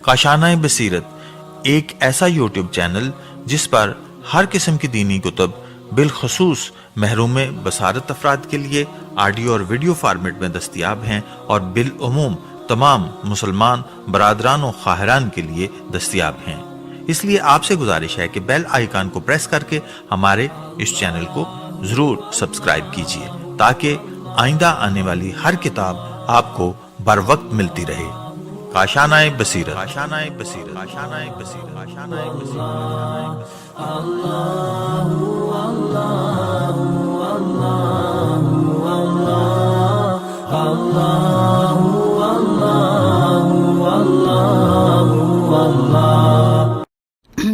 کاشانۂ بصیرت ایک ایسا یوٹیوب چینل جس پر ہر قسم کی دینی کتب بالخصوص محروم بصارت افراد کے لیے آڈیو اور ویڈیو فارمیٹ میں دستیاب ہیں اور بالعموم تمام مسلمان برادران و خواہران کے لیے دستیاب ہیں۔ اس لیے آپ سے گزارش ہے کہ بیل آئیکن کو پریس کر کے ہمارے اس چینل کو ضرور سبسکرائب کیجیے تاکہ آئندہ آنے والی ہر کتاب آپ کو بر وقت ملتی رہے۔ کاشانۂ بصیرت، کاشانۂ بصیرت، کاشانۂ بصیرت، کاشانۂ بصیرت۔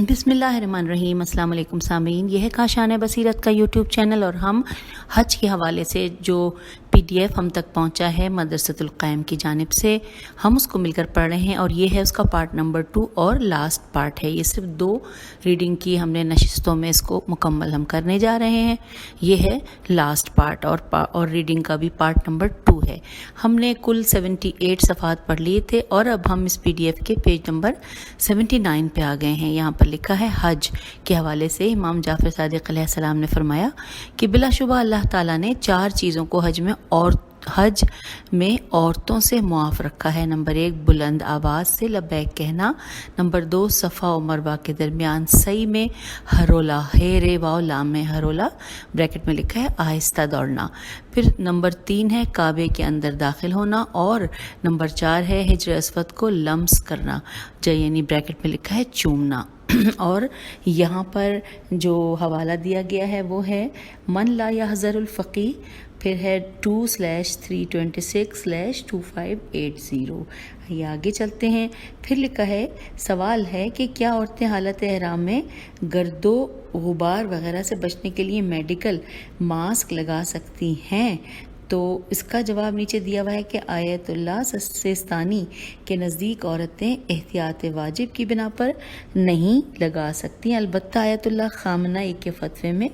بسم اللہ الرحمن الرحیم۔ السلام علیکم سامعین، یہ ہے کاشانۂ بصیرت کا یوٹیوب چینل اور ہم حج کے حوالے سے جو PDF ہم تک پہنچا ہے مدرسۃ القائم کی جانب سے، ہم اس کو مل کر پڑھ رہے ہیں اور یہ ہے اس کا پارٹ نمبر 2 اور لاسٹ پارٹ ہے۔ یہ صرف 2 ریڈنگ کی ہم نے نشستوں میں اس کو مکمل ہم کرنے جا رہے ہیں۔ یہ ہے لاسٹ پارٹ اور ریڈنگ کا بھی پارٹ نمبر 2 ہے۔ ہم نے کل 78 صفحات پڑھ لیے تھے اور اب ہم اس PDF کے پیج نمبر 79 پہ آ گئے ہیں۔ یہاں پر لکھا ہے حج کے حوالے سے امام جعفر صادق علیہ السلام نے فرمایا کہ بلا شبہ اللہ تعالیٰ نے 4 چیزوں کو حج میں عورتوں سے معاف رکھا ہے۔ نمبر 1 بلند آواز سے لبیک کہنا، نمبر 2 صفا و مروہ کے درمیان سعی میں ہرولہ، ہے واو لام میں ہرولہ بریکٹ میں لکھا ہے آہستہ دوڑنا، پھر نمبر 3 ہے کعبے کے اندر داخل ہونا اور نمبر 4 ہے حجر اسود کو لمس کرنا یعنی بریکٹ میں لکھا ہے چومنا۔ اور یہاں پر جو حوالہ دیا گیا ہے وہ ہے من لا یحذر الفقی، پھر ہے 2/326/2580۔ یہ آگے چلتے ہیں۔ پھر لکھا ہے سوال ہے کہ کیا عورتیں حالت احرام میں گرد و غبار وغیرہ سے بچنے کے لیے میڈیکل ماسک لگا سکتی ہیں؟ تو اس کا جواب نیچے دیا ہوا ہے کہ آیت اللہ سیستانی کے نزدیک عورتیں احتیاط واجب کی بنا پر نہیں لگا سکتی، البتہ آیت اللہ خامنہ کے فتوے میں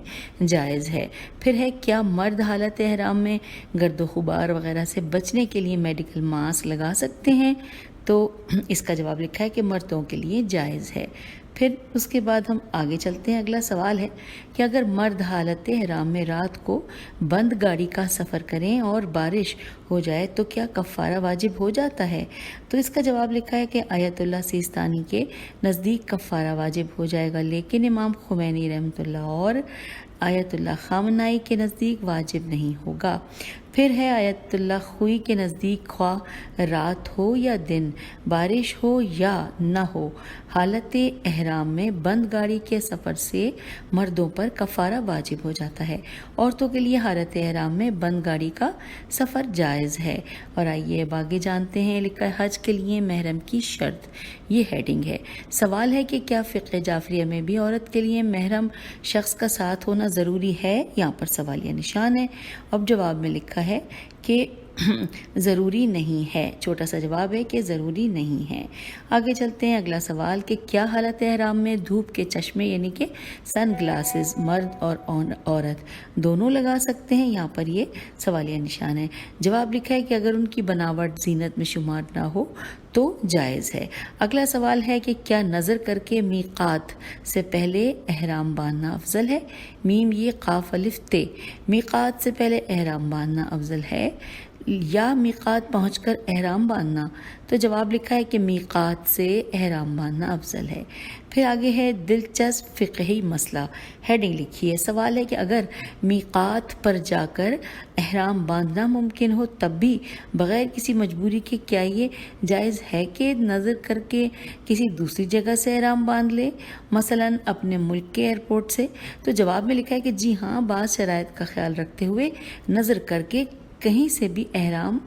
جائز ہے۔ پھر ہے کیا مرد حالت احرام میں گرد و غبار وغیرہ سے بچنے کے لیے میڈیکل ماسک لگا سکتے ہیں؟ تو اس کا جواب لکھا ہے کہ مردوں کے لیے جائز ہے۔ پھر اس کے بعد ہم آگے چلتے ہیں۔ اگلا سوال ہے کہ اگر مرد حالت احرام میں رات کو بند گاڑی کا سفر کریں اور بارش ہو جائے تو کیا کفارہ واجب ہو جاتا ہے؟ تو اس کا جواب لکھا ہے کہ آیت اللہ سیستانی کے نزدیک کفارہ واجب ہو جائے گا، لیکن امام خمینی رحمۃ اللہ اور آیت اللہ خامنائی کے نزدیک واجب نہیں ہوگا۔ پھر ہے آیت اللہ خوئی کے نزدیک خواہ رات ہو یا دن، بارش ہو یا نہ ہو، حالت احرام میں بند گاڑی کے سفر سے مردوں پر کفارہ واجب ہو جاتا ہے، عورتوں کے لیے حالت احرام میں بند گاڑی کا سفر جائز ہے۔ اور آئیے اب آگے جانتے ہیں۔ لکھا ہے حج کے لیے محرم کی شرط، یہ ہیڈنگ ہے۔ سوال ہے کہ کیا فقہ جعفریہ میں بھی عورت کے لیے محرم شخص کا ساتھ ہونا ضروری ہے؟ یہاں پر سوالیہ نشان ہے۔ اب جواب میں لکھا ہے کہ ضروری نہیں ہے، چھوٹا سا جواب ہے کہ ضروری نہیں ہے۔ آگے چلتے ہیں۔ اگلا سوال کہ کیا حالت احرام میں دھوپ کے چشمے یعنی کہ سن گلاسز مرد اور عورت دونوں لگا سکتے ہیں؟ یہاں پر یہ سوالیہ نشان ہے۔ جواب لکھا ہے کہ اگر ان کی بناوٹ زینت میں شمار نہ ہو تو جائز ہے۔ اگلا سوال ہے کہ کیا نظر کر کے میقات سے پہلے احرام باندھنا افضل ہے؟ میم یہ قاف الف تے، میقات سے پہلے احرام باندھنا افضل ہے یا میقات پہنچ کر احرام باندھنا؟ تو جواب لکھا ہے کہ میقات سے احرام باندھنا افضل ہے۔ پھر آگے ہے دلچسپ فقہی مسئلہ، ہیڈنگ لکھی ہے۔ سوال ہے کہ اگر میقات پر جا کر احرام باندھنا ممکن ہو تب بھی بغیر کسی مجبوری کے کیا یہ جائز ہے کہ نظر کر کے کسی دوسری جگہ سے احرام باندھ لے، مثلا اپنے ملک کے ایئرپورٹ سے؟ تو جواب میں لکھا ہے کہ جی ہاں، بعض شرائط کا خیال رکھتے ہوئے نظر کر کے کہیں سے بھی احرام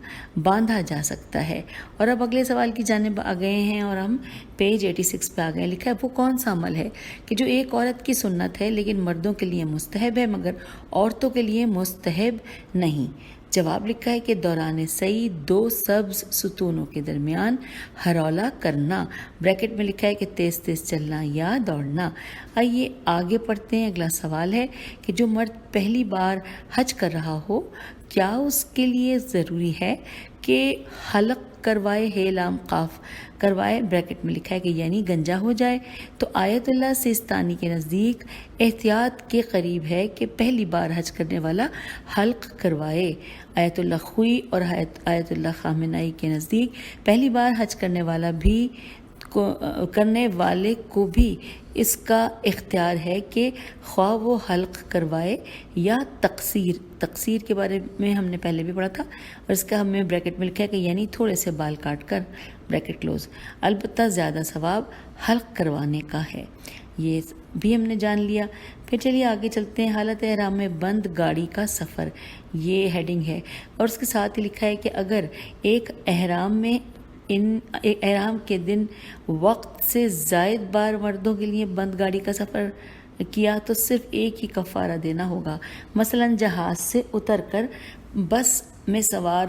باندھا جا سکتا ہے۔ اور اب اگلے سوال کی جانب آ گئے ہیں اور ہم پیج 86 پہ آ گئے۔ لکھا ہے وہ کون سا عمل ہے کہ جو ایک عورت کی سنت ہے لیکن مردوں کے لیے مستحب ہے مگر عورتوں کے لیے مستحب نہیں؟ جواب لکھا ہے کہ دوران سعی 2 سبز ستونوں کے درمیان ہرولہ کرنا، بریکٹ میں لکھا ہے کہ تیز تیز چلنا یا دوڑنا۔ آئیے آگے پڑھتے ہیں۔ اگلا سوال ہے کہ جو مرد پہلی بار حج کر رہا ہو کیا اس کے لیے ضروری ہے کہ حلق کروائے، ہے لام قاف کروائے، بریکٹ میں لکھا ہے کہ یعنی گنجا ہو جائے؟ تو آیت اللہ سیستانی کے نزدیک احتیاط کے قریب ہے کہ پہلی بار حج کرنے والا حلق کروائے۔ آیت اللہ خوئی اور آیت اللہ خامنائی کے نزدیک پہلی بار حج کرنے والے کو بھی اس کا اختیار ہے کہ خواہ وہ حلق کروائے یا تقصیر کے بارے میں ہم نے پہلے بھی پڑھا تھا، اور اس کا ہمیں بریکٹ میں لکھا ہے کہ یعنی تھوڑے سے بال کاٹ کر، بریکٹ کلوز۔ البتہ زیادہ ثواب حلق کروانے کا ہے، یہ بھی ہم نے جان لیا۔ پھر چلیے آگے چلتے ہیں۔ حالت احرام میں بند گاڑی کا سفر، یہ ہیڈنگ ہے، اور اس کے ساتھ ہی لکھا ہے کہ اگر ایک احرام کے دن وقت سے زائد بار مردوں کے لیے بند گاڑی کا سفر کیا تو صرف ایک ہی کفارہ دینا ہوگا۔ مثلا جہاز سے اتر کر بس میں سوار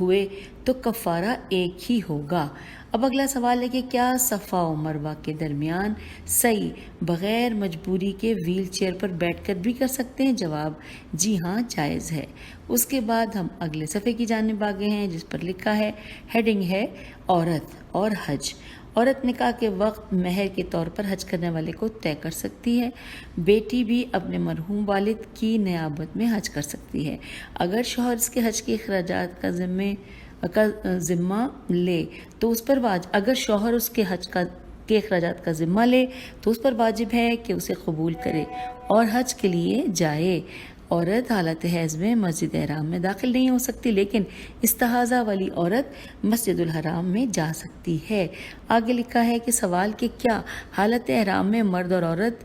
ہوئے تو کفارہ ایک ہی ہوگا۔ اب اگلا سوال ہے کہ کیا صفا و مروہ کے درمیان سعی بغیر مجبوری کے ویل چیئر پر بیٹھ کر بھی کر سکتے ہیں؟ جواب جی ہاں، جائز ہے۔ اس کے بعد ہم اگلے صفحے کی جانب آگے ہیں جس پر لکھا ہے، ہیڈنگ ہے عورت اور حج۔ عورت نکاح کے وقت مہر کے طور پر حج کرنے والے کو طے کر سکتی ہے۔ بیٹی بھی اپنے مرحوم والد کی نیابت میں حج کر سکتی ہے۔ اگر شوہر اس کے حج کے اخراجات کا ذمہ لے تو اس پر اگر شوہر اس کے حج کے اخراجات کا ذمہ لے تو اس پر واجب ہے کہ اسے قبول کرے اور حج کے لیے جائے۔ عورت حالت حیض میں مسجد احرام میں داخل نہیں ہو سکتی، لیکن استحاضہ والی عورت مسجد الحرام میں جا سکتی ہے۔ آگے لکھا ہے کہ سوال کہ کیا حالت احرام میں مرد اور عورت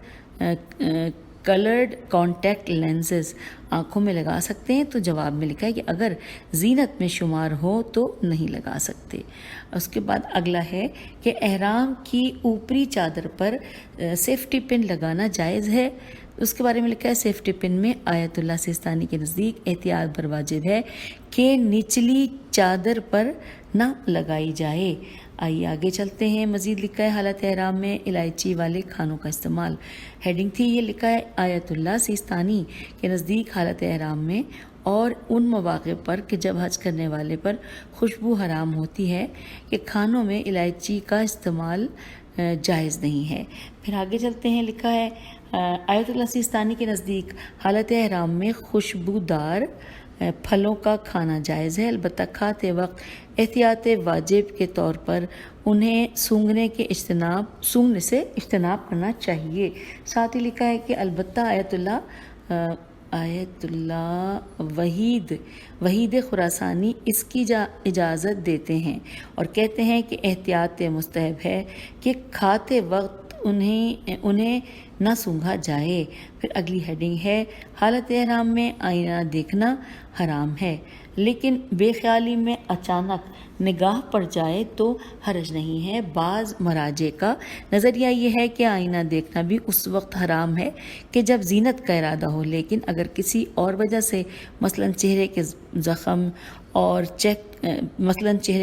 کلرڈ کانٹیکٹ لینسز آنکھوں میں لگا سکتے ہیں؟ تو جواب میں لکھا ہے کہ اگر زینت میں شمار ہو تو نہیں لگا سکتے۔ اس کے بعد اگلا ہے کہ احرام کی اوپری چادر پر سیفٹی پن لگانا جائز ہے؟ اس کے بارے میں لکھا ہے سیفٹی پن میں آیت اللہ سیستانی کے نزدیک احتیاط پر واجب ہے کہ نچلی چادر پر نہ لگائی جائے۔ آئیے آگے چلتے ہیں۔ مزید لکھا ہے حالت احرام میں الائچی والے کھانوں کا استعمال، ہیڈنگ تھی، یہ لکھا ہے آیت اللہ سیستانی کے نزدیک حالت احرام میں اور ان مواقع پر کہ جب حج کرنے والے پر خوشبو حرام ہوتی ہے کہ کھانوں میں الائچی کا استعمال جائز نہیں ہے۔ پھر آگے چلتے ہیں۔ لکھا ہے آیت اللہ سیستانی کے نزدیک حالت احرام میں خوشبودار پھلوں کا کھانا جائز ہے، البتہ کھاتے وقت احتیاط واجب کے طور پر انہیں سونگھنے سے اجتناب کرنا چاہیے۔ ساتھ ہی لکھا ہے کہ البتہ آیت اللہ وحید خراسانی اس کی اجازت دیتے ہیں اور کہتے ہیں کہ احتیاط مستحب ہے کہ کھاتے وقت انہیں نہ سونگھا جائے۔ پھر اگلی ہیڈنگ ہے حالت احرام میں آئینہ دیکھنا حرام ہے، لیکن بے خیالی میں اچانک نگاہ پڑ جائے تو حرج نہیں ہے۔ بعض مراجع کا نظریہ یہ ہے کہ آئینہ دیکھنا بھی اس وقت حرام ہے کہ جب زینت کا ارادہ ہو، لیکن اگر کسی اور وجہ سے مثلا چہرے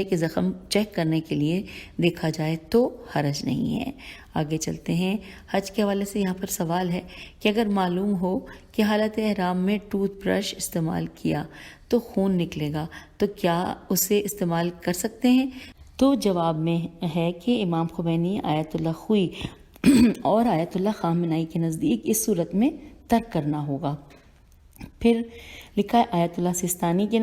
کے زخم چیک کرنے کے لیے دیکھا جائے تو حرج نہیں ہے۔ آگے چلتے ہیں۔ حج کے حوالے سے یہاں پر سوال ہے کہ اگر معلوم ہو کہ حالت احرام میں ٹوتھ برش استعمال کیا تو خون نکلے گا تو کیا اسے استعمال کر سکتے ہیں؟ تو جواب میں ہے کہ امام خمینی، آیت اللہ خوئی اور آیت اللہ خامنائی کے نزدیک اس صورت میں ترک کرنا ہوگا۔ پھر لکھا ہے آیت اللہ سیستانی کے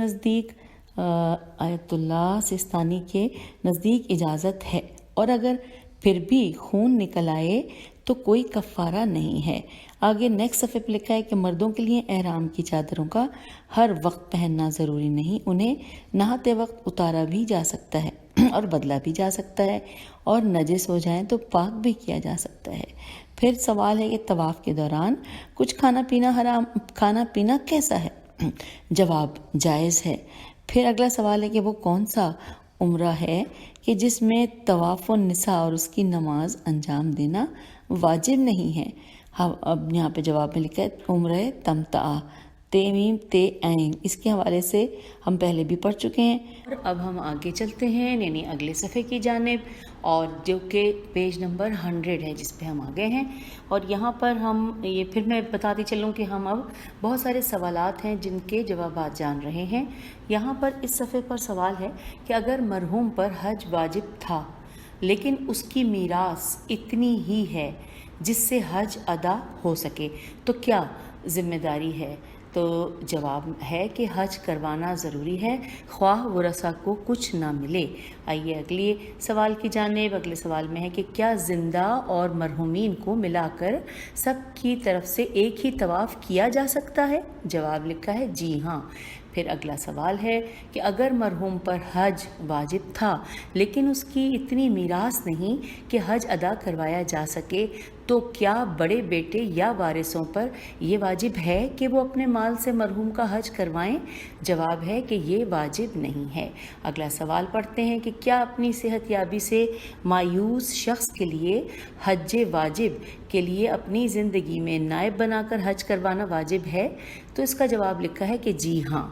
نزدیک اجازت ہے، اور اگر پھر بھی خون نکل آئے تو کوئی کفارہ نہیں ہے۔ آگے نیکسٹ صفحے پہ لکھا ہے کہ مردوں کے لیے احرام کی چادروں کا ہر وقت پہننا ضروری نہیں، انہیں نہاتے وقت اتارا بھی جا سکتا ہے اور بدلا بھی جا سکتا ہے، اور نجس ہو جائیں تو پاک بھی کیا جا سکتا ہے۔ پھر سوال ہے کہ طواف کے دوران کچھ کھانا پینا کیسا ہے؟ جواب جائز ہے۔ پھر اگلا سوال ہے کہ وہ کون سا عمرہ ہے کہ جس میں طواف النساء اور اس کی نماز انجام دینا واجب نہیں ہے؟ اب یہاں پہ جواب میں لکھا ہے عمرہ تمتع، تے میم تے عین، اس کے حوالے سے ہم پہلے بھی پڑھ چکے ہیں۔ اور اب ہم آگے چلتے ہیں یعنی اگلے صفحے کی جانب، اور جو کہ پیج نمبر 100 ہے جس پہ ہم آگے ہیں۔ اور یہاں پر ہم یہ پھر میں بتاتی چلوں کہ ہم اب بہت سارے سوالات ہیں جن کے جوابات جان رہے ہیں۔ یہاں پر اس صفحے پر سوال ہے کہ اگر مرحوم پر حج واجب تھا لیکن اس کی میراث اتنی ہی ہے جس سے حج ادا ہو سکے تو کیا ذمہ داری ہے؟ تو جواب ہے کہ حج کروانا ضروری ہے خواہ ورثہ کو کچھ نہ ملے۔ آئیے اگلی سوال کی جانب۔ اگلے سوال میں ہے کہ کیا زندہ اور مرحومین کو ملا کر سب کی طرف سے ایک ہی طواف کیا جا سکتا ہے؟ جواب لکھا ہے جی ہاں۔ پھر اگلا سوال ہے کہ اگر مرحوم پر حج واجب تھا لیکن اس کی اتنی میراث نہیں کہ حج ادا کروایا جا سکے تو کیا بڑے بیٹے یا وارثوں پر یہ واجب ہے کہ وہ اپنے مال سے مرحوم کا حج کروائیں؟ جواب ہے کہ یہ واجب نہیں ہے۔ اگلا سوال پڑھتے ہیں کہ کیا اپنی صحت یابی سے مایوس شخص کے لیے حج واجب کے لیے اپنی زندگی میں نائب بنا کر حج کروانا واجب ہے؟ تو اس کا جواب لکھا ہے کہ جی ہاں۔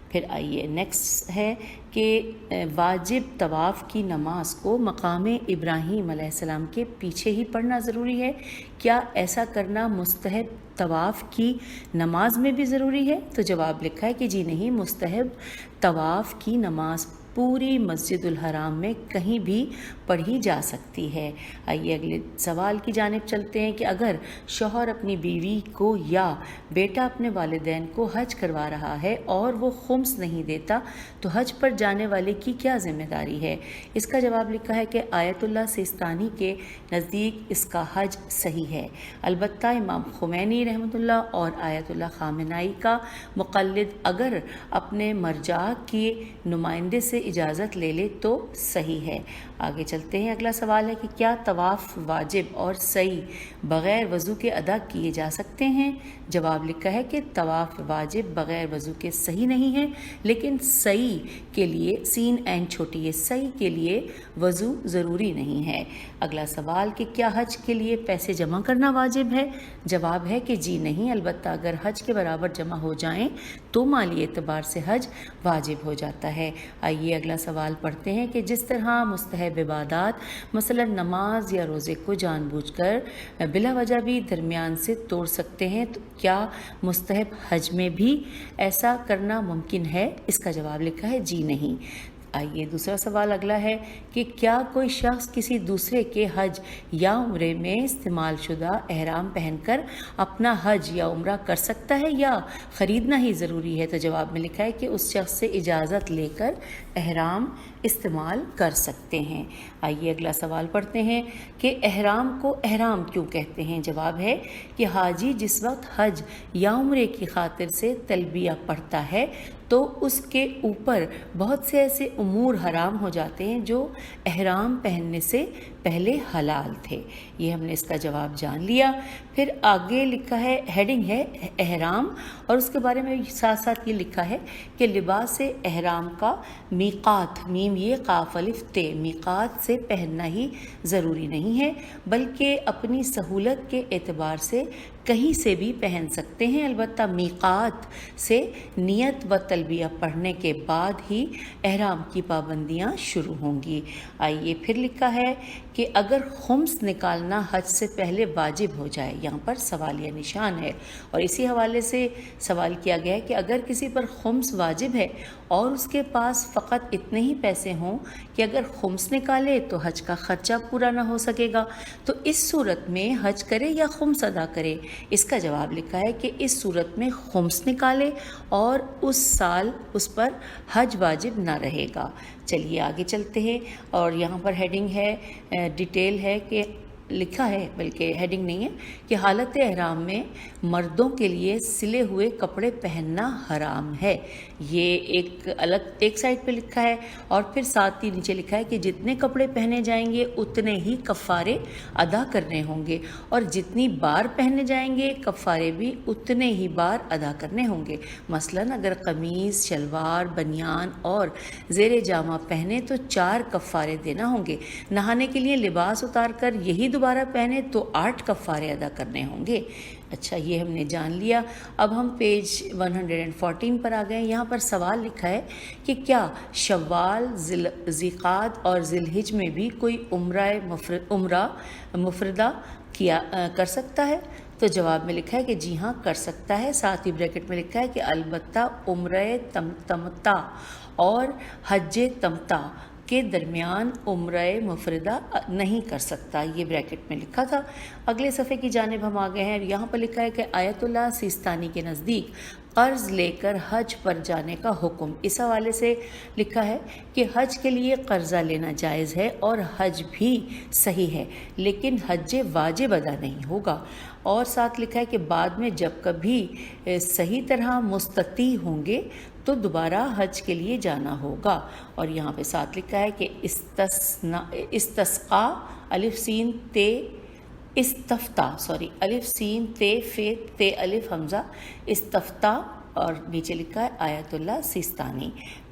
پھر آئیے نیکسٹ ہے کہ واجب طواف کی نماز کو مقام ابراہیم علیہ السلام کے پیچھے ہی پڑھنا ضروری ہے؟ کیا ایسا کرنا مستحب طواف کی نماز میں بھی ضروری ہے؟ تو جواب لکھا ہے کہ جی نہیں، مستحب طواف کی نماز پوری مسجد الحرام میں کہیں بھی پڑھی جا سکتی ہے۔ آئیے اگلے سوال کی جانب چلتے ہیں کہ اگر شوہر اپنی بیوی کو یا بیٹا اپنے والدین کو حج کروا رہا ہے اور وہ خمس نہیں دیتا تو حج پر جانے والے کی کیا ذمہ داری ہے؟ اس کا جواب لکھا ہے کہ آیت اللہ سیستانی کے نزدیک اس کا حج صحیح ہے، البتہ امام خمینی رحمۃ اللہ اور آیت اللہ خامنائی کا مقلد اگر اپنے مرجع کے نمائندے سے اجازت لے لے تو صحیح ہے۔ آگے چلتے ہیں۔ اگلا سوال ہے کہ کیا طواف واجب اور سعی بغیر وضو کے ادا کیے جا سکتے ہیں؟ جواب لکھا ہے کہ طواف واجب بغیر وضو کے صحیح نہیں ہے، لیکن سعی کے لیے سین عین چھوٹی ہے، سعی کے لیے وضو ضروری نہیں ہے۔ اگلا سوال کہ کیا حج کے لیے پیسے جمع کرنا واجب ہے؟ جواب ہے کہ جی نہیں، البتہ اگر حج کے برابر جمع ہو جائیں تو مالی اعتبار سے حج واجب ہو جاتا ہے۔ آئیے اگلا سوال پڑھتے ہیں کہ جس طرح مستحب عبادات مثلا نماز یا روزے کو جان بوجھ کر بلا وجہ بھی درمیان سے توڑ سکتے ہیں تو کیا مستحب حج میں بھی ایسا کرنا ممکن ہے؟ اس کا جواب لکھا ہے جی نہیں۔ آئیے دوسرا سوال اگلا ہے کہ کیا کوئی شخص کسی دوسرے کے حج یا عمرے میں استعمال شدہ احرام پہن کر اپنا حج یا عمرہ کر سکتا ہے یا خریدنا ہی ضروری ہے؟ تو جواب میں لکھا ہے کہ اس شخص سے اجازت لے کر احرام استعمال کر سکتے ہیں۔ آئیے اگلا سوال پڑھتے ہیں کہ احرام کو احرام کیوں کہتے ہیں؟ جواب ہے کہ حاجی جس وقت حج یا عمرے کی خاطر سے تلبیہ پڑھتا ہے تو اس کے اوپر بہت سے ایسے امور حرام ہو جاتے ہیں جو احرام پہننے سے پہلے حلال تھے۔ یہ ہم نے اس کا جواب جان لیا۔ پھر آگے لکھا ہے، ہیڈنگ ہے احرام، اور اس کے بارے میں ساتھ ساتھ یہ لکھا ہے کہ لباس احرام کا میقات، میم یہ قاف الف تے، میقات سے پہننا ہی ضروری نہیں ہے بلکہ اپنی سہولت کے اعتبار سے کہیں سے بھی پہن سکتے ہیں، البتہ میقات سے نیت و تلبیہ پڑھنے کے بعد ہی احرام کی پابندیاں شروع ہوں گی۔ آئیے پھر لکھا ہے کہ اگر خمس نکالنا حج سے پہلے واجب ہو جائے، یہاں پر سوالیہ نشان ہے، اور اسی حوالے سے سوال کیا گیا ہے کہ اگر کسی پر خمس واجب ہے اور اس کے پاس فقط اتنے ہی پیسے ہوں کہ اگر خمس نکالے تو حج کا خرچہ پورا نہ ہو سکے گا، تو اس صورت میں حج کرے یا خمس ادا کرے؟ اس کا جواب لکھا ہے کہ اس صورت میں خمس نکالے اور اس سال اس پر حج واجب نہ رہے گا۔ چلیے آگے چلتے ہیں، اور یہاں پر ہیڈنگ ہے، ڈیٹیل ہے کہ لکھا ہے، بلکہ ہیڈنگ نہیں ہے، کہ حالت احرام میں مردوں کے لیے سلے ہوئے کپڑے پہننا حرام ہے۔ یہ ایک سائڈ پہ لکھا ہے، اور پھر ساتھ ہی نیچے لکھا ہے کہ جتنے کپڑے پہنے جائیں گے اتنے ہی کفارے ادا کرنے ہوں گے، اور جتنی بار پہنے جائیں گے کفارے بھی اتنے ہی بار ادا کرنے ہوں گے۔ مثلاً اگر قمیض، شلوار، بنیان اور زیر جامہ پہنے تو 4 کفارے دینا ہوں گے، نہانے کے لیے لباس اتار کر یہی دوبارہ پہنے تو 8 کفارے ادا کرنے ہوں گے۔ اچھا، یہ ہم نے جان لیا۔ اب ہم پیج 114 پر آ گئے۔ یہاں پر سوال لکھا ہے کہ کیا شوال، ذیقعد اور ذی الحج میں بھی کوئی عمرہ مفردہ کر سکتا ہے؟ تو جواب میں لکھا ہے کہ جی ہاں کر سکتا ہے، ساتھ ہی بریکٹ میں لکھا ہے کہ البتہ عمرہ تمتع اور حج تمتع کے درمیان عمرہ مفردہ نہیں کر سکتا، یہ بریکٹ میں لکھا تھا۔ اگلے صفحے کی جانب ہم آ گئے ہیں۔ یہاں پر لکھا ہے کہ آیت اللہ سیستانی کے نزدیک قرض لے کر حج پر جانے کا حکم۔ اس حوالے سے لکھا ہے کہ حج کے لیے قرضہ لینا جائز ہے اور حج بھی صحیح ہے، لیکن حج واجب ادا نہیں ہوگا۔ اور ساتھ لکھا ہے کہ بعد میں جب کبھی صحیح طرح مستطیع ہوں گے تو دوبارہ حج کے لیے جانا ہوگا۔ اور یہاں پہ ساتھ لکھا ہے کہ استسقا الف سین تے استفتہ الف سین تے فے تے الف حمزہ استفتہ، اور نیچے لکھا ہے آیت اللہ سیستانی۔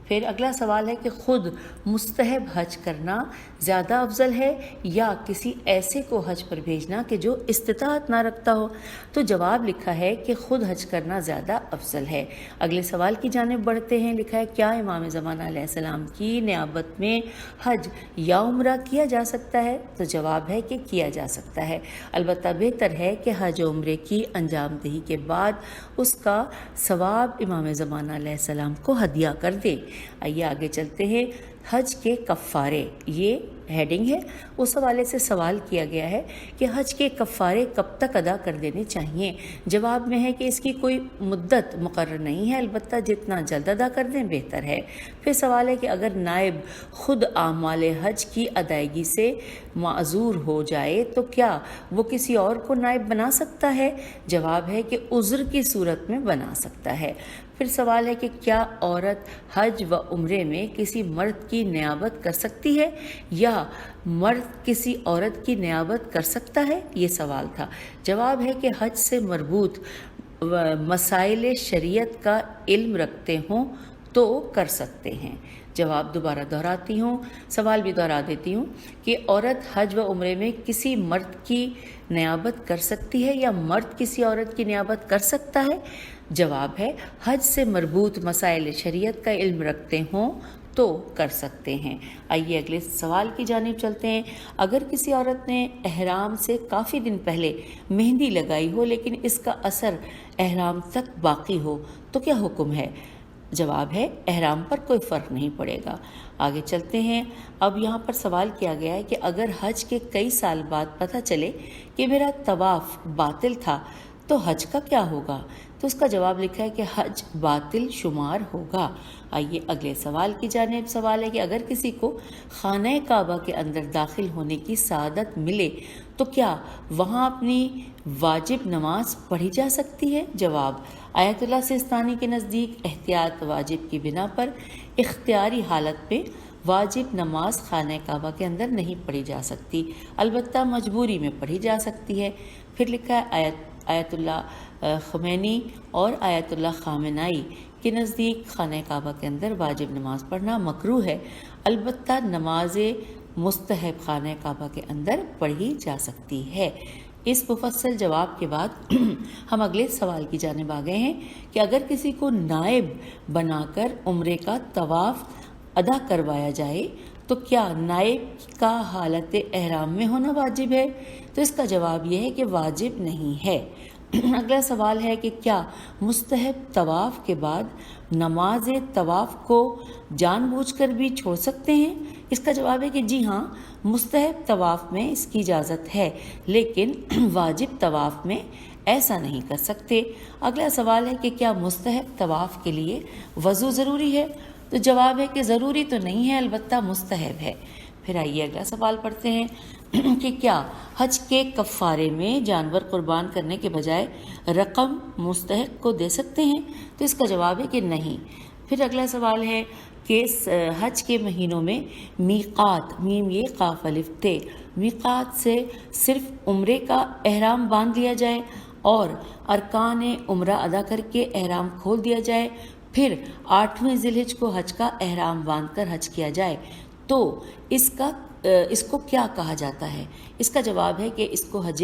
پھر اگلا سوال ہے کہ خود مستحب حج کرنا زیادہ افضل ہے یا کسی ایسے کو حج پر بھیجنا کہ جو استطاعت نہ رکھتا ہو؟ تو جواب لکھا ہے کہ خود حج کرنا زیادہ افضل ہے۔ اگلے سوال کی جانب بڑھتے ہیں۔ لکھا ہے کیا امام زمانہ علیہ السلام کی نیابت میں حج یا عمرہ کیا جا سکتا ہے؟ تو جواب ہے کہ کیا جا سکتا ہے، البتہ بہتر ہے کہ حج و عمرے کی انجام دہی کے بعد اس کا ثواب امام زمانہ علیہ السلام کو ہدیہ کر دے۔ آئیے آگے چلتے ہیں۔ حج کے کفارے، یہ ہیڈنگ ہے، اس حوالے سے سوال کیا گیا ہے کہ حج کے کفارے کب تک ادا کر دینے چاہیے؟ جواب میں ہے کہ اس کی کوئی مدت مقرر نہیں ہے، البتہ جتنا جلد ادا کر دیں بہتر ہے۔ پھر سوال ہے کہ اگر نائب خود اعمال حج کی ادائیگی سے معذور ہو جائے تو کیا وہ کسی اور کو نائب بنا سکتا ہے؟ جواب ہے کہ عذر کی صورت میں بنا سکتا ہے۔ پھر سوال ہے کہ کیا عورت حج و عمرے میں کسی مرد کی نیابت کر سکتی ہے یا مرد کسی عورت کی نیابت کر سکتا ہے؟ یہ سوال تھا۔ جواب ہے کہ حج سے مربوط مسائل شریعت کا علم رکھتے ہوں تو کر سکتے ہیں۔ جواب دوبارہ دہراتی ہوں، سوال بھی دہرا دیتی ہوں کہ عورت حج و عمرے میں کسی مرد کی نیابت کر سکتی ہے یا مرد کسی عورت کی نیابت کر سکتا ہے؟ جواب ہے حج سے مربوط مسائل شریعت کا علم رکھتے ہوں تو کر سکتے ہیں۔ آئیے اگلے سوال کی جانب چلتے ہیں۔ اگر کسی عورت نے احرام سے کافی دن پہلے مہندی لگائی ہو لیکن اس کا اثر احرام تک باقی ہو تو کیا حکم ہے؟ جواب ہے احرام پر کوئی فرق نہیں پڑے گا۔ آگے چلتے ہیں۔ اب یہاں پر سوال کیا گیا ہے کہ اگر حج کے کئی سال بعد پتہ چلے کہ میرا طواف باطل تھا تو حج کا کیا ہوگا؟ تو اس کا جواب لکھا ہے کہ حج باطل شمار ہوگا۔ آئیے اگلے سوال کی جانب۔ سوال ہے کہ اگر کسی کو خانہ کعبہ کے اندر داخل ہونے کی سعادت ملے تو کیا وہاں اپنی واجب نماز پڑھی جا سکتی ہے؟ جواب آیت اللہ سیستانی کے نزدیک احتیاط واجب کی بنا پر اختیاری حالت میں واجب نماز خانہ کعبہ کے اندر نہیں پڑھی جا سکتی، البتہ مجبوری میں پڑھی جا سکتی ہے۔ پھر لکھا ہے آیت اللہ خمینی اور آیت اللہ خامنائی کے نزدیک خانہ کعبہ کے اندر واجب نماز پڑھنا مکروہ ہے، البتہ نماز مستحب خانہ کعبہ کے اندر پڑھی جا سکتی ہے۔ اس مفصل جواب کے بعد ہم اگلے سوال کی جانب آ گئے ہیں کہ اگر کسی کو نائب بنا کر عمرے کا طواف ادا کروایا جائے تو کیا نائب کا حالت احرام میں ہونا واجب ہے؟ تو اس کا جواب یہ ہے کہ واجب نہیں ہے۔ اگلا سوال ہے کہ کیا مستحب طواف کے بعد نماز طواف کو جان بوجھ کر بھی چھوڑ سکتے ہیں؟ اس کا جواب ہے کہ جی ہاں، مستحب طواف میں اس کی اجازت ہے، لیکن واجب طواف میں ایسا نہیں کر سکتے۔ اگلا سوال ہے کہ کیا مستحب طواف کے لیے وضو ضروری ہے؟ تو جواب ہے کہ ضروری تو نہیں ہے، البتہ مستحب ہے۔ پھر آئیے اگلا سوال پڑھتے ہیں کہ کیا حج کے کفارے میں جانور قربان کرنے کے بجائے رقم مستحق کو دے سکتے ہیں؟ تو اس کا جواب ہے کہ نہیں۔ پھر اگلا سوال ہے کہ حج کے مہینوں میں میقات، میم یہ قاف الف تے، میقات سے صرف عمرے کا احرام باندھ لیا جائے اور ارکان عمرہ ادا کر کے احرام کھول دیا جائے، پھر 8ویں ذی الحج کو حج کا احرام باندھ کر حج کیا جائے تو اس کو کیا کہا جاتا ہے؟ اس کا جواب ہے کہ اس کو حج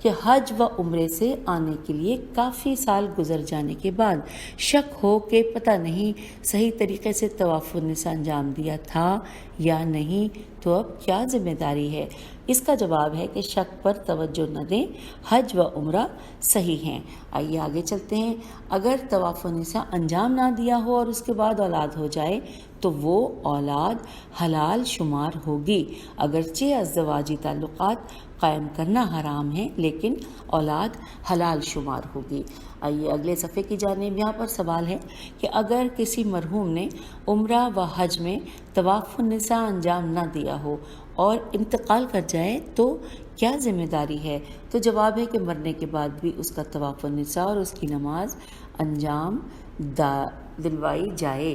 کہ حج و عمرے سے آنے کے لیے کافی سال گزر جانے کے بعد شک ہو کہ پتہ نہیں صحیح طریقے سے طواف النساء انجام دیا تھا یا نہیں، تو اب کیا ذمہ داری ہے؟ اس کا جواب ہے کہ شک پر توجہ نہ دیں، حج و عمرہ صحیح ہیں۔ آئیے آگے چلتے ہیں۔ اگر طواف النساء انجام نہ دیا ہو اور اس کے بعد اولاد ہو جائے تو وہ اولاد حلال شمار ہوگی، اگرچہ ازدواجی تعلقات قائم کرنا حرام ہے لیکن اولاد حلال شمار ہوگی۔ آئیے اگلے صفحے کی جانب، یہاں پر سوال ہے کہ اگر کسی مرحوم نے عمرہ و حج میں طواف النساء انجام نہ دیا ہو اور انتقال کر جائے تو کیا ذمہ داری ہے؟ تو جواب ہے کہ مرنے کے بعد بھی اس کا طواف النساء اور اس کی نماز انجام دلوائی جائے۔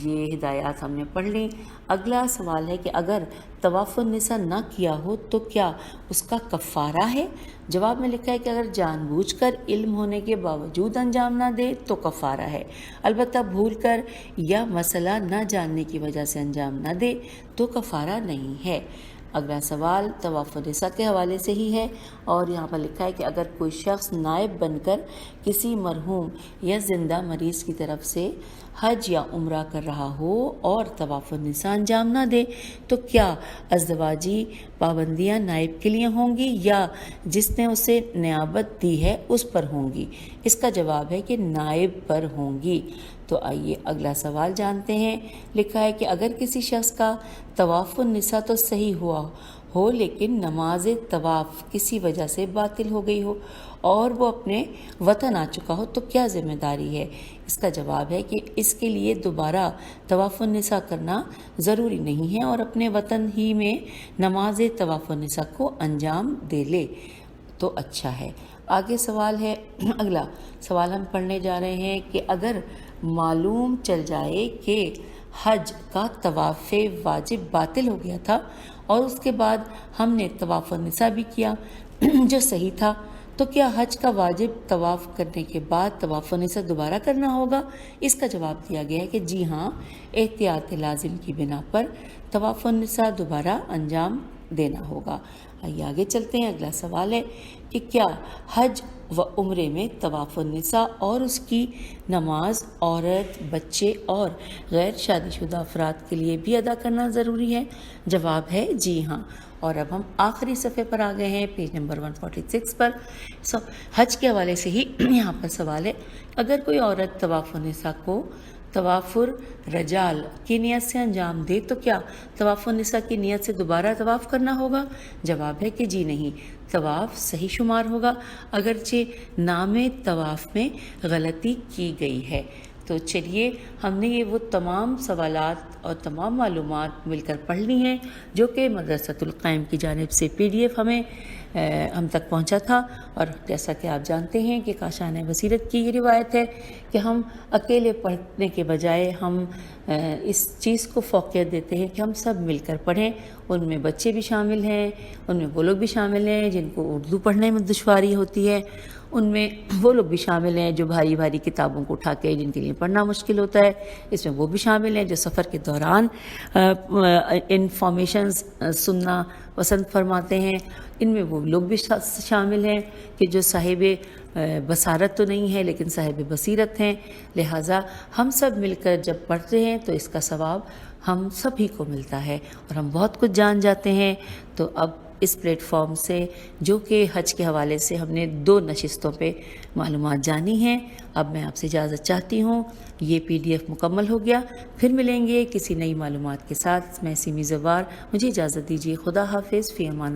یہ ہدایات ہم نے پڑھ لیں۔ اگلا سوال ہے کہ اگر طواف النساء نہ کیا ہو تو کیا اس کا کفارہ ہے؟ جواب میں لکھا ہے کہ اگر جان بوجھ کر علم ہونے کے باوجود انجام نہ دے تو کفارہ ہے، البتہ بھول کر یا مسئلہ نہ جاننے کی وجہ سے انجام نہ دے تو کفارہ نہیں ہے۔ اگلا سوال طواف النساء کے حوالے سے ہی ہے اور یہاں پر لکھا ہے کہ اگر کوئی شخص نائب بن کر کسی مرحوم یا زندہ مریض کی طرف سے حج یا عمرہ کر رہا ہو اور طواف النساء انجام نہ دے تو کیا ازدواجی پابندیاں نائب کے لیے ہوں گی یا جس نے اسے نیابت دی ہے اس پر ہوں گی؟ اس کا جواب ہے کہ نائب پر ہوں گی۔ تو آئیے اگلا سوال جانتے ہیں۔ لکھا ہے کہ اگر کسی شخص کا طواف النساء تو صحیح ہوا ہو لیکن نماز طواف کسی وجہ سے باطل ہو گئی ہو اور وہ اپنے وطن آ چکا ہو تو کیا ذمہ داری ہے؟ اس کا جواب ہے کہ اس کے لیے دوبارہ طواف النساء کرنا ضروری نہیں ہے اور اپنے وطن ہی میں نماز طواف النساء کو انجام دے لے تو اچھا ہے۔ آگے سوال ہے، اگلا سوال ہم پڑھنے جا رہے ہیں کہ اگر معلوم چل جائے کہ حج کا طواف واجب باطل ہو گیا تھا اور اس کے بعد ہم نے طواف النساء بھی کیا جو صحیح تھا، تو کیا حج کا واجب طواف کرنے کے بعد طواف النساء دوبارہ کرنا ہوگا؟ اس کا جواب دیا گیا ہے کہ جی ہاں، احتیاط لازم کی بنا پر طواف النساء دوبارہ انجام دینا ہوگا۔ آئیے آگے چلتے ہیں۔ اگلا سوال ہے کہ کیا حج و عمرے میں طواف النساء اور اس کی نماز عورت، بچے اور غیر شادی شدہ افراد کے لیے بھی ادا کرنا ضروری ہے؟ جواب ہے جی ہاں۔ اور اب ہم آخری صفحے پر آ گئے ہیں، پیج نمبر 146 پر۔ حج کے حوالے سے ہی یہاں پر سوال ہے، اگر کوئی عورت طواف النساء کو طواف الرجال کی نیت سے انجام دے تو کیا طواف النساء کی نیت سے دوبارہ طواف کرنا ہوگا؟ جواب ہے کہ جی نہیں، طواف صحیح شمار ہوگا اگرچہ نام طواف میں غلطی کی گئی ہے۔ تو چلیے ہم نے یہ وہ تمام سوالات اور تمام معلومات مل کر پڑھ لی ہیں جو کہ مدرسۃ القائم کی جانب سے PDF ہم تک پہنچا تھا، اور جیسا کہ آپ جانتے ہیں کہ کاشانہ بصیرت کی یہ روایت ہے کہ ہم اکیلے پڑھنے کے بجائے ہم اس چیز کو فوقیت دیتے ہیں کہ ہم سب مل کر پڑھیں۔ ان میں بچے بھی شامل ہیں، ان میں وہ لوگ بھی شامل ہیں جن کو اردو پڑھنے میں دشواری ہوتی ہے، ان میں وہ لوگ بھی شامل ہیں جو بھاری بھاری کتابوں کو اٹھا کے جن کے لیے پڑھنا مشکل ہوتا ہے، اس میں وہ بھی شامل ہیں جو سفر کے دوران انفارمیشنز سننا پسند فرماتے ہیں، ان میں وہ لوگ بھی شامل ہیں کہ جو صاحب بصارت تو نہیں ہے لیکن صاحب بصیرت ہیں۔ لہٰذا ہم سب مل کر جب پڑھتے ہیں تو اس کا ثواب ہم سبھی کو ملتا ہے اور ہم بہت کچھ جان جاتے ہیں۔ تو اب اس پلیٹ فارم سے جو کہ حج کے حوالے سے ہم نے 2 نشستوں پہ معلومات جانی ہیں، اب میں آپ سے اجازت چاہتی ہوں۔ یہ PDF مکمل ہو گیا، پھر ملیں گے کسی نئی معلومات کے ساتھ۔ میں سیمی زوار، مجھے اجازت دیجیے۔ خدا حافظ، فی امان۔